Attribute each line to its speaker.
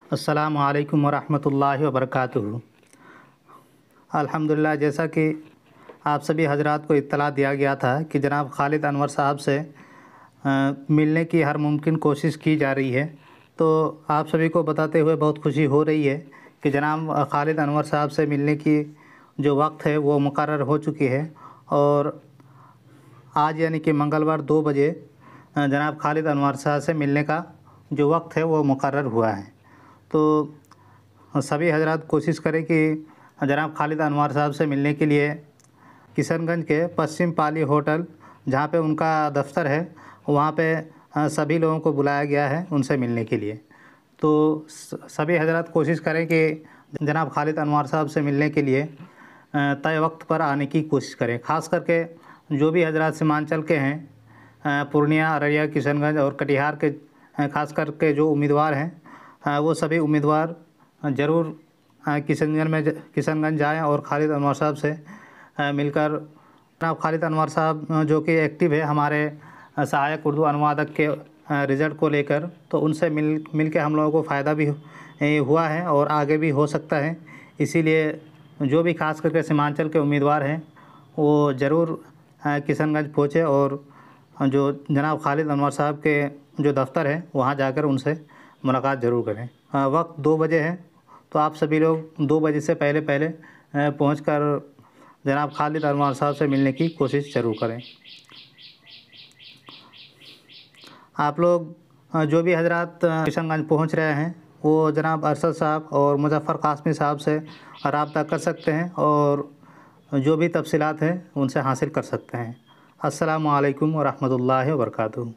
Speaker 1: अस्सलामु अलैकुम वरहमतुल्लाहि वबरकातुहू। अल्हम्दुलिल्लाह, जैसा कि आप सभी हजरात को इत्तला दिया गया था कि जनाब खालिद अनवर साहब से मिलने की हर मुमकिन कोशिश की जा रही है। तो आप सभी को बताते हुए बहुत खुशी हो रही है कि जनाब खालिद अनवर साहब से मिलने की जो वक्त है वो मुकर्रर हो चुकी है। और आज यानी कि मंगलवार 2 बजे जनाब खालिद अनवर साहब से मिलने का जो वक्त है वो मुकर्रर हुआ है। तो सभी हजरात कोशिश करें कि जनाब खालिद अनवर साहब से मिलने के लिए किशनगंज के पश्चिम पाली होटल, जहाँ पे उनका दफ्तर है, वहाँ पे सभी लोगों को बुलाया गया है उनसे मिलने के लिए। तो सभी हजरात कोशिश करें कि जनाब खालिद अनवर साहब से मिलने के लिए तय वक्त पर आने की कोशिश करें। ख़ास करके जो भी हजरात सीमांचल के हैं, पूर्णिया, अररिया, किशनगंज और कटिहार के ख़ास करके जो उम्मीदवार हैं, वो सभी उम्मीदवार ज़रूर किशनगंज जाएँ और खालिद अनवर साहब से मिलकर जनाब खालिद अनवर साहब जो कि एक्टिव है हमारे सहायक उर्दू अनुवादक के रिज़ल्ट को लेकर, तो उनसे मिल के हम लोगों को फ़ायदा भी हुआ है और आगे भी हो सकता है। इसीलिए जो भी ख़ास करके सीमांचल के उम्मीदवार हैं वो ज़रूर किशनगंज पहुँचे और जो जनाब खालिद अनवर साहब के जो दफ़्तर है वहाँ जाकर उनसे मुलाकात ज़रूर करें। वक्त 2 बजे है, तो आप सभी लोग 2 बजे से पहले पहले पहुँच कर जनाब खालिद अनवर साहब से मिलने की कोशिश ज़रूर करें। आप लोग जो भी हजरात किशनगंज पहुँच रहे हैं वो जनाब अरशद साहब और मुज़फ़्फ़र कासमी साहब से रब्ता कर सकते हैं और जो भी तफ़सीलात हैं उनसे हासिल कर सकते हैं। अस्सलामु अलैकुम वरहमतुल्लाहि वबरकातुहू।